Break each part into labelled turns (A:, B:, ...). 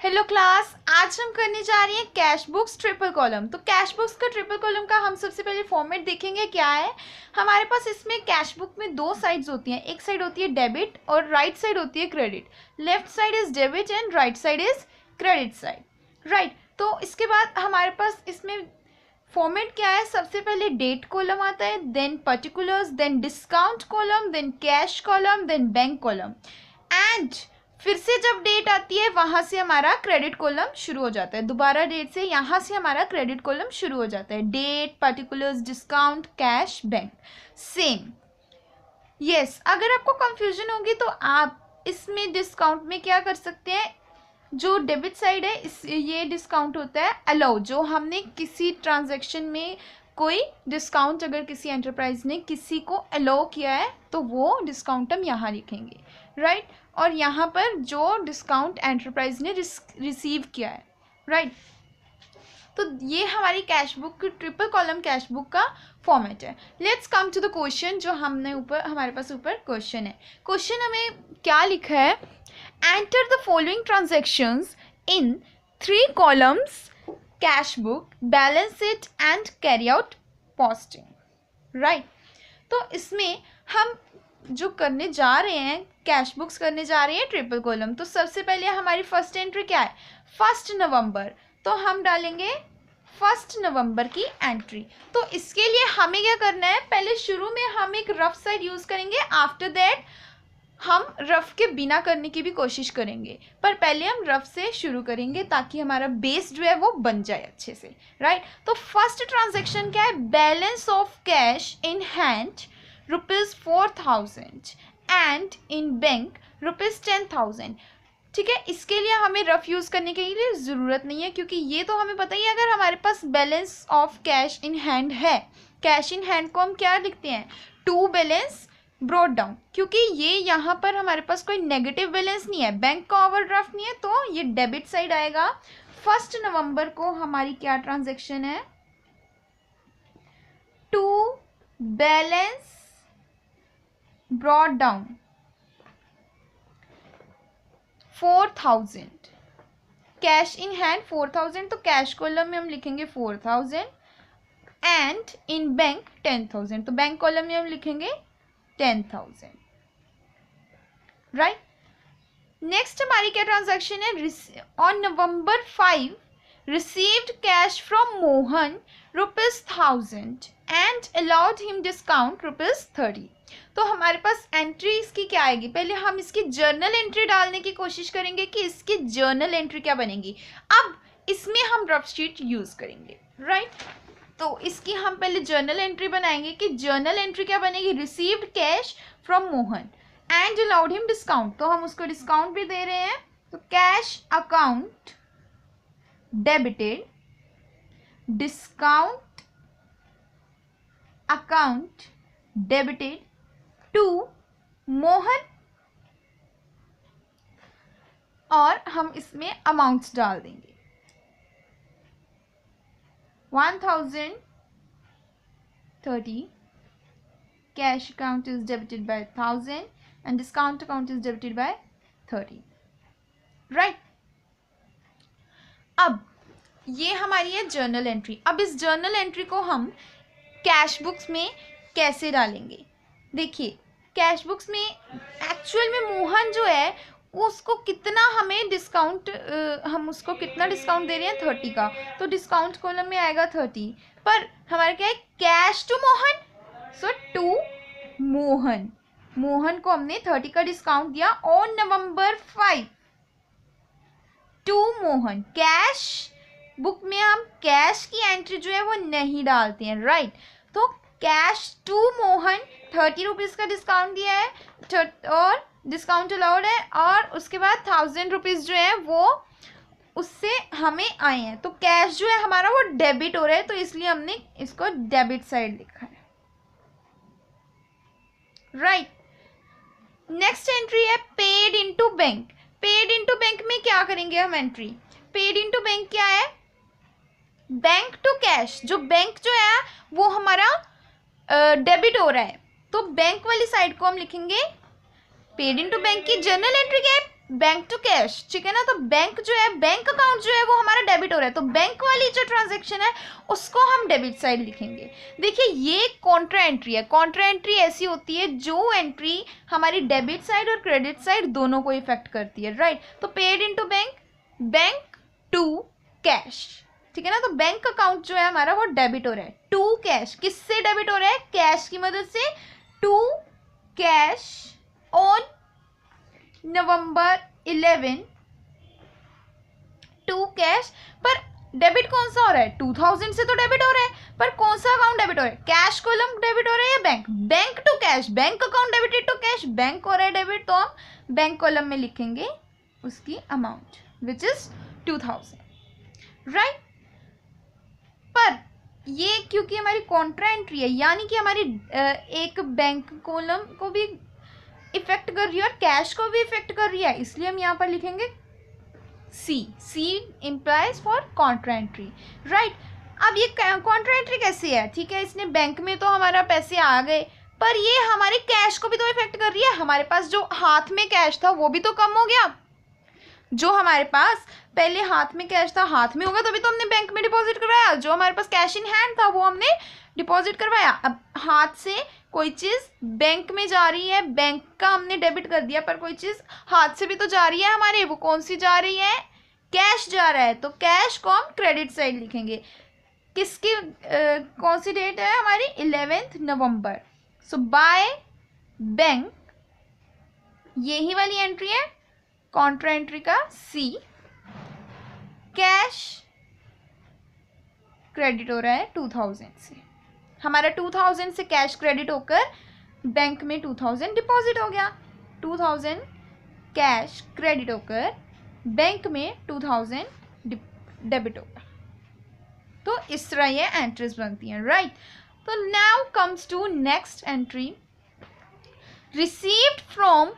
A: Hello class, आज हम करने जा रहे हैं कैश बुक्स ट्रिपल कॉलम। तो कैश बुक्स का ट्रिपल कॉलम का हम सबसे पहले फॉर्मेट देखेंगे क्या है। हमारे पास इसमें कैश बुक में दो साइड्स होती हैं, एक साइड होती है डेबिट और राइट साइड होती है credit. Left side is debit and right side is credit side, right. तो इसके बाद हमारे पास इसमें फॉर्मेट क्या है, सबसे पहले डेट कॉलम आता है, then particulars, then discount column, then cash column, then bank column and फिर से जब डेट आती है वहां से हमारा क्रेडिट कॉलम शुरू हो जाता है। दोबारा डेट से यहाँ से हमारा क्रेडिट कॉलम शुरू हो जाता है। Date, particulars, discount, cash, bank, same. Yes, अगर आपको कंफ्यूजन होगी तो आप इसमें डिस्काउंट में क्या कर सकते हैं, जो डेबिट साइड है ये डिस्काउंट होता है अलाउ। जो हमने किसी ट्रांजैक्शन में कोई डिस्काउंट अगर किसी एंटरप्राइज ने किसी को अलाउ किया है तो वो डिस्काउंट हम यहाँ लिखेंगे, राइट। और यहाँ पर जो डिस्काउंट एंटरप्राइज ने रिसीव किया है, राइट। तो ये हमारी cash book, triple column cash book का फॉर्मेट है। Let's come to the question जो हमने ऊपर, हमारे पास ऊपर क्वेश्चन है। क्वेश्चन हमें क्या लिखा है, enter the following transactions in 3 columns cash book, balance it and carry out posting, right. तो इसमें हम जो करने जा रहे हैं, कैश बुक्स करने जा रहे हैं ट्रिपल कॉलम। तो सबसे पहले हमारी फर्स्ट एंट्री क्या है, 1 नवंबर। तो हम डालेंगे 1 नवंबर की एंट्री। तो इसके लिए हमें क्या करना है, पहले शुरू में हम एक रफ साइड यूज करेंगे, आफ्टर दैट हम रफ के बिना करने की भी कोशिश करेंगे, पर पहले हम रफ से शुरू करेंगे ताकि हमारा बेस जो है वो बन जाए अच्छे से, राइट। तो फर्स्ट ट्रांजेक्शन क्या है, balance of cash in hand ₹4,000 and in bank ₹10,000। ठीक है, इसके लिए हमें रफ यूज़ करने के लिए ज़रूरत नहीं है, क्योंकि ये तो हमें पता ही है। अगर हमारे पास balance of cash in hand है, कैश इन हैंड को हम क्या लिखते हैं, टू बैलेंस ब्रॉट डाउन, क्योंकि ये यहाँ पर हमारे पास कोई नेगेटिव बैलेंस नहीं है, बैंक का ओवरड्राफ्ट नहीं है, तो ये डेबिट साइड आएगा। 1 नवंबर को हमारी क्या ट्रांजेक्शन है, to balance brought down 4,000, cash in hand 4,000, तो कैश कॉलम में हम लिखेंगे 4,000 एंड इन बैंक 10,000, तो बैंक कॉलम में हम लिखेंगे 10,000, राइट। नेक्स्ट हमारी क्या ट्रांजैक्शन है, on November 5 received cash from Mohan ₹1,000 and allowed him discount ₹30। तो हमारे पास एंट्री इसकी क्या आएगी, पहले हम इसकी जर्नल एंट्री डालने की कोशिश करेंगे कि इसकी जर्नल एंट्री क्या बनेगी। अब इसमें हम रफ शीट यूज करेंगे, राइट। तो इसकी हम पहले जर्नल एंट्री बनाएंगे कि जर्नल एंट्री क्या बनेगी, received cash from Mohan and allowed him discount, तो हम उसको डिस्काउंट भी दे रहे हैं। तो cash account debited, discount account debited to Mohan, और हम इसमें अमाउंट्स डाल देंगे, 1,030, cash account is debited by 1,000 and discount account is debited by 30, right. अब ये हमारी है जर्नल एंट्री। अब इस जर्नल एंट्री को हम कैश बुक्स में कैसे डालेंगे, देखिए कैश बुक्स में एक्चुअल में मोहन जो है उसको कितना हमें डिस्काउंट, हम उसको कितना डिस्काउंट दे रहे हैं, 30 का, तो डिस्काउंट कॉलम में आएगा 30, पर हमारा क्या है, cash to Mohan, so to Mohan, Mohan को हमने 30 का डिस्काउंट दिया on November 5 to Mohan. Cash book में हम कैश की एंट्री जो है वो नहीं डालते हैं, राइट। तो कैश टू मोहन 30 रुपीज़ का डिस्काउंट दिया है और डिस्काउंट अलाउड है, और उसके बाद 1,000 रुपीज़ जो है वो उससे हमें आए हैं। तो कैश जो है हमारा वो डेबिट हो रहा है, तो इसलिए हमने इसको डेबिट साइड लिखा है, राइट। नेक्स्ट एंट्री है paid into bank. Paid into bank में क्या करेंगे हम एंट्री, पेड इनटू बैंक क्या है, बैंक टू कैश, जो बैंक जो है वो हमारा डेबिट हो रहा है, तो बैंक वाली साइड को हम लिखेंगे पेड इनटू बैंक की जर्नल एंट्री क्या है, बैंक टू कैश, ठीक है ना। तो बैंक जो है, बैंक अकाउंट जो है वो हमारा डेबिट हो रहा है, तो बैंक वाली जो ट्रांजेक्शन है उसको हम डेबिट साइड लिखेंगे। देखिए ये कॉन्ट्रा एंट्री है। कॉन्ट्रा एंट्री ऐसी होती है जो एंट्री हमारी डेबिट साइड और क्रेडिट साइड दोनों को इफेक्ट करती है, राइट। तो paid into bank, bank to cash, ठीक है ना। तो बैंक अकाउंट जो है हमारा वो डेबिट हो रहा है टू कैश। किससे डेबिट हो रहा है? कैश की मदद से। To cash on November 11, to cash. पर डेबिट कौन सा हो रहा है? 2000 से तो डेबिट हो रहा है, पर कौन सा अकाउंट डेबिट हो रहा है? कैश कॉलम डेबिट हो रहा है या bank? Bank to cash, bank account debited to cash, bank हो रहा है डेबिट, तो हम बैंक कॉलम में लिखेंगे उसकी अमाउंट विच इज 2000, राइट। पर ये क्योंकि हमारी कॉन्ट्रा एंट्री है, यानी कि हमारी एक बैंक कॉलम को भी इफेक्ट कर रही है और कैश को भी इफेक्ट कर रही है, इसलिए हम यहाँ पर लिखेंगे C. C implies for contra entry, right. अब ये कॉन्ट्रा एंट्री कैसे है? ठीक है, इसने बैंक में तो हमारा पैसे आ गए, पर ये हमारे कैश को भी तो इफेक्ट कर रही है। हमारे पास जो हाथ में कैश था वो भी तो कम हो गया। जो हमारे पास पहले हाथ में कैश था, हाथ में होगा तभी तो हमने बैंक में डिपॉजिट करवाया। जो हमारे पास कैश इन हैंड था वो हमने डिपॉजिट करवाया। अब हाथ से कोई चीज़ बैंक में जा रही है, बैंक का हमने डेबिट कर दिया, पर कोई चीज़ हाथ से भी तो जा रही है हमारे, वो कौन सी जा रही है? कैश जा रहा है, तो कैश को हम क्रेडिट साइड लिखेंगे। किसकी कौन सी डेट है हमारी? 11 नवंबर। सो बाय बैंक, यही वाली एंट्री है कॉन्ट्रा एंट्री का सी। कैश क्रेडिट हो रहा है 2000 से, हमारा 2000 से कैश क्रेडिट होकर बैंक में 2000 डिपॉजिट हो गया। 2000 कैश क्रेडिट होकर बैंक में 2000 डेबिट होगा। तो इस तरह ये एंट्रीज बनती हैं, राइट। तो now comes to next entry, received from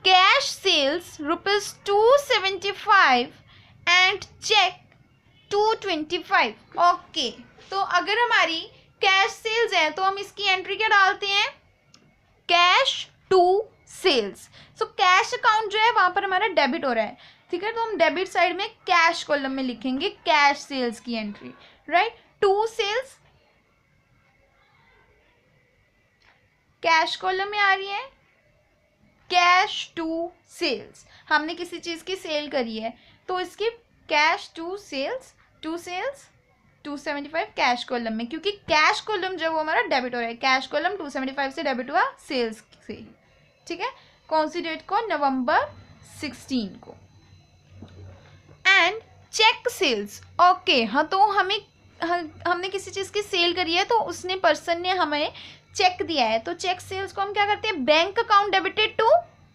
A: cash sales ₹275 and cheque 225। Okay, तो अगर हमारी कैश सेल्स है तो हम इसकी एंट्री क्या डालते हैं? Cash to sales. So cash account जो है वहां पर हमारा डेबिट हो रहा है, ठीक है। तो हम डेबिट साइड में कैश कॉलम में लिखेंगे कैश सेल्स की entry, right. To sales cash column में आ रही है, कैश टू सेल्स, हमने किसी चीज की सेल करी है तो इसकी cash to sales, 275 cash column में, क्योंकि कैश कॉलम जो वो हमारा डेबिट हो रहा है। कैश कॉलम 275 से डेबिट हुआ सेल्स से, ठीक है। कौन सी डेट को? नवंबर 16 को। एंड चेक सेल्स, ओके, हाँ, तो हमने किसी चीज़ की सेल करी है तो उसने पर्सन ने हमें चेक दिया है, तो चेक सेल्स को हम क्या करते हैं? Bank account debited to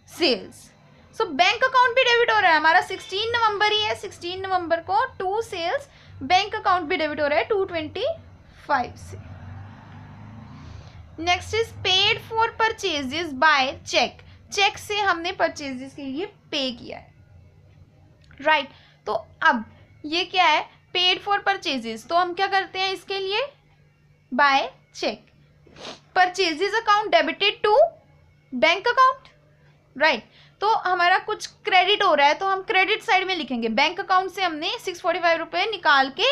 A: sales. So bank account भी डेबिट हो रहा है हमारा, 16 नवंबर ही है, 16 नवंबर को टू सेल्स, बैंक अकाउंट भी डेबिट हो रहा है 225 से। Next is paid for purchases by cheque, cheque से हमने परचेजेस के लिए पे किया है, राइट। तो अब ये क्या है? पेड फॉर परचेजेस, तो हम क्या करते हैं इसके लिए? By cheque, purchases account debited to bank account, right. तो हमारा कुछ क्रेडिट हो रहा है तो हम क्रेडिट साइड में लिखेंगे। बैंक अकाउंट से हमने 645 रुपये निकाल के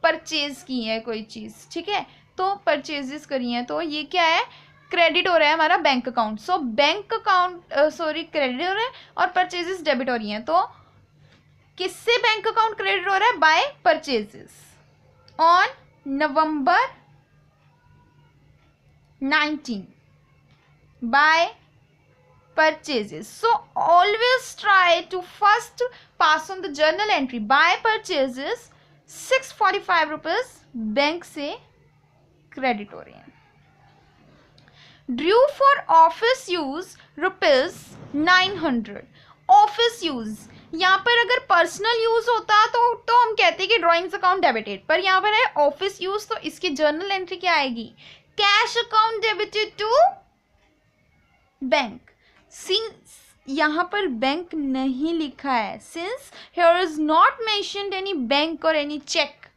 A: परचेज की है कोई चीज़, ठीक है, तो परचेजेस करी हैं, तो ये क्या है? क्रेडिट हो रहा है हमारा बैंक अकाउंट। सो बैंक अकाउंट क्रेडिट हो रहा है और परचेजेस डेबिट हो रही हैं, तो किससे बैंक अकाउंट क्रेडिट हो रहा है? By purchases on November 19 by purchases. So always try to first pass on the journal entry by purchases 645 rupees bank से क्रेडिट हो रही हैं। Drew for office use ₹900, office use, यहाँ पर अगर पर्सनल यूज होता तो हम कहते हैं कि ड्राइंग्स अकाउंट डेबिटेड, पर यहाँ पर है ऑफिस यूज, तो इसकी जर्नल एंट्री क्या आएगी? Cash account debited to bank. Since यहाँ पर बैंक नहीं लिखा है, since here is not mentioned any bank और एनी चेक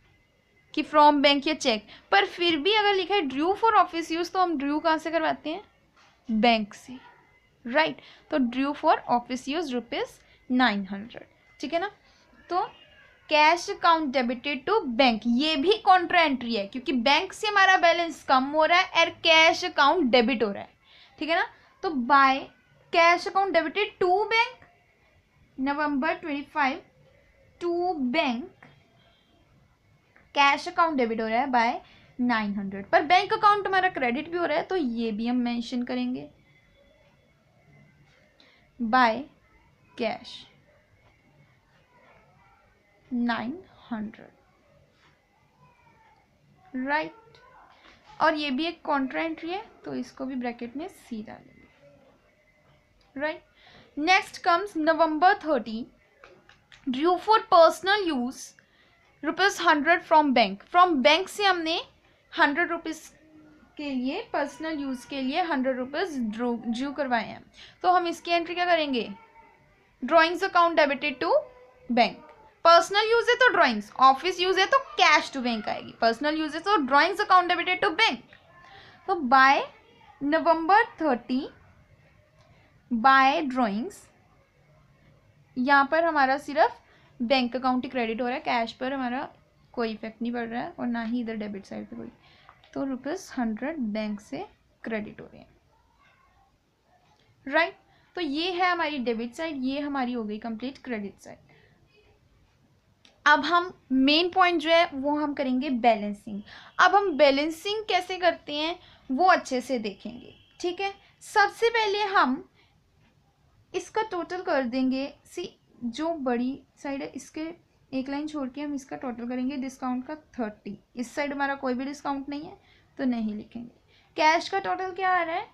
A: कि फ्रॉम बैंक या चेक, पर फिर भी अगर लिखा है ड्रू फॉर ऑफिस यूज तो हम ड्रू कहाँ से करवाते हैं? बैंक से, राइट। तो ड्रू फॉर ऑफिस यूज 900, ठीक है ना। तो cash account debited to bank, ये भी कॉन्ट्रा एंट्री है क्योंकि बैंक से हमारा बैलेंस कम हो रहा है और कैश अकाउंट डेबिट हो रहा है, ठीक है ना। तो by cash account debited to bank November 25 to bank, cash account debit हो रहा है बाय 900, पर बैंक अकाउंट हमारा क्रेडिट भी हो रहा है, तो ये भी हम मेंशन करेंगे बाय कैश 900, राइट। और ये भी एक कॉन्ट्रा एंट्री है, तो इसको भी ब्रैकेट में सी डालेंगे, right. Next comes November 30 due for personal use ₹100 from bank, from bank से हमने ₹100 के लिए पर्सनल यूज के लिए ₹100 ड्यू करवाए हैं, तो हम इसकी एंट्री क्या करेंगे, drawings account debited to bank. Personal use है तो ड्रॉइंग्स, ऑफिस यूज है तो कैश टू बैंक आएगी, पर्सनल यूज है तो drawings account debited to bank. तो बाय November 30 बाय ड्रॉइंग्स, यहाँ पर हमारा सिर्फ बैंक अकाउंट ही क्रेडिट हो रहा है, कैश पर हमारा कोई इफेक्ट नहीं पड़ रहा है और ना ही इधर डेबिट साइड पे कोई, तो ₹100 बैंक से क्रेडिट हो रहे हैं, राइट। तो ये है हमारी डेबिट साइड, ये हमारी हो गई कंप्लीट क्रेडिट साइड। अब हम मेन पॉइंट जो है वो हम करेंगे बैलेंसिंग। अब हम बैलेंसिंग कैसे करते हैं वो अच्छे से देखेंगे, ठीक है। सबसे पहले हम इसका टोटल कर देंगे, सी जो बड़ी साइड है इसके एक लाइन छोड़ के हम इसका टोटल करेंगे डिस्काउंट का 30, इस साइड हमारा कोई भी डिस्काउंट नहीं है तो नहीं लिखेंगे। कैश का टोटल क्या आ रहा है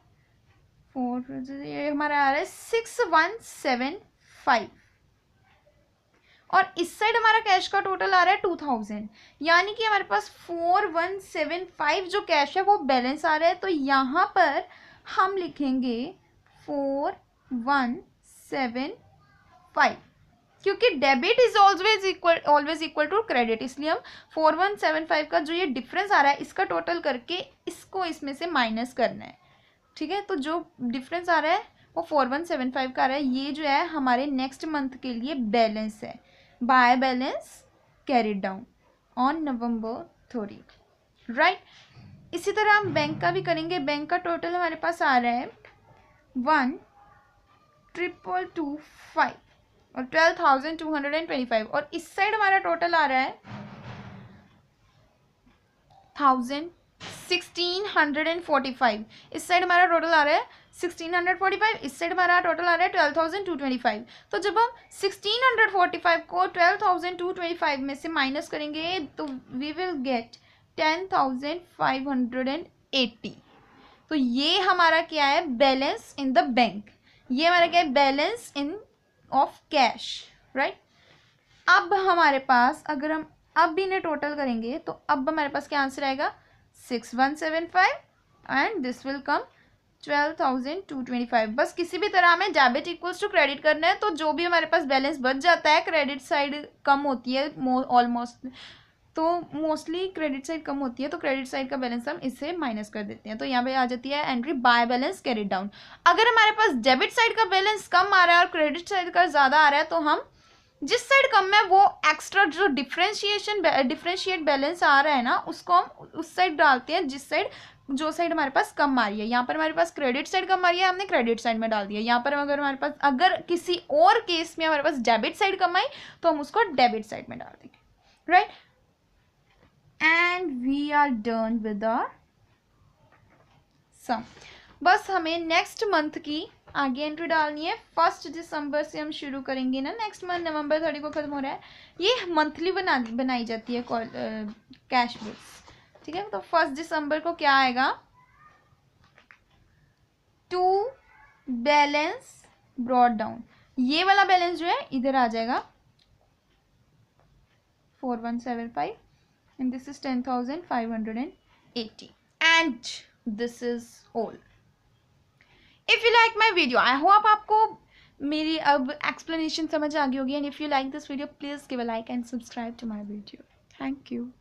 A: 4, ये हमारा आ रहा है 6175, और इस साइड हमारा कैश का टोटल आ रहा है 2000, यानी कि हमारे पास 4175 जो कैश है वो बैलेंस आ रहा है। तो यहाँ पर हम लिखेंगे 4175, क्योंकि debit is always equal to credit, इसलिए हम 4175 का जो ये डिफरेंस आ रहा है इसका टोटल करके इसको इसमें से माइनस करना है, ठीक है। तो जो डिफरेंस आ रहा है वो 4175 का आ रहा है, ये जो है हमारे नेक्स्ट मंथ के लिए बैलेंस है, by balance carried down on November 30, right. इसी तरह हम बैंक का भी करेंगे। बैंक का टोटल हमारे पास आ रहा है 1,225 और 12,225, और इस साइड हमारा टोटल आ रहा है 1645, इस साइड हमारा टोटल आ रहा है 1645, इस साइड हमारा टोटल आ रहा है 12,225। तो जब हम 1645 को 12,225 में से माइनस करेंगे तो वी विल गेट 10,580। तो ये हमारा क्या है बैलेंस इन द बैंक, ये हमारा क्या है balance in of cash, right. अब हमारे पास अगर हम अब भी इन्हें टोटल करेंगे तो अब हमारे पास क्या आंसर आएगा 6175 एंड दिस विल कम 12,225। बस किसी भी तरह हमें डेबिट इक्वल्स टू क्रेडिट करना है, तो जो भी हमारे पास बैलेंस बच जाता है, क्रेडिट साइड कम होती है ऑलमोस्ट, तो मोस्टली क्रेडिट साइड कम होती है, तो क्रेडिट साइड का बैलेंस हम इससे माइनस कर देते हैं। तो यहाँ पे आ जाती है entry by balance carried down. अगर हमारे पास डेबिट साइड का बैलेंस कम आ रहा है और क्रेडिट साइड का ज़्यादा आ रहा है, तो हम जिस साइड कम है वो एक्स्ट्रा जो डिफरेंशिएट बैलेंस आ रहा है ना, उसको हम उस साइड डालते हैं जो साइड हमारे पास कम आ रही है। यहाँ पर हमारे पास क्रेडिट साइड कम आ रही है, हमने क्रेडिट साइड में डाल दिया। यहाँ पर अगर किसी और केस में हमारे पास डेबिट साइड कम आई तो हम उसको डेबिट साइड में डाल देंगे, right. And we are done with our sum. बस हमें नेक्स्ट मंथ की आगे एंट्री डालनी है। 1 दिसंबर से हम शुरू करेंगे ना, नेक्स्ट मंथ November 30 को खत्म हो रहा है। ये मंथली बनाई जाती है कैश बुक्स, ठीक है। तो 1 दिसंबर को क्या आएगा, टू बैलेंस ब्रॉट डाउन, ये वाला बैलेंस जो है इधर आ जाएगा 4175 and this is 10,580 and this is all. If you like my video, I hope आपको मेरी अब explanation समझ आ गई होगी, and if you like this video, please give a like and subscribe to my video. Thank you.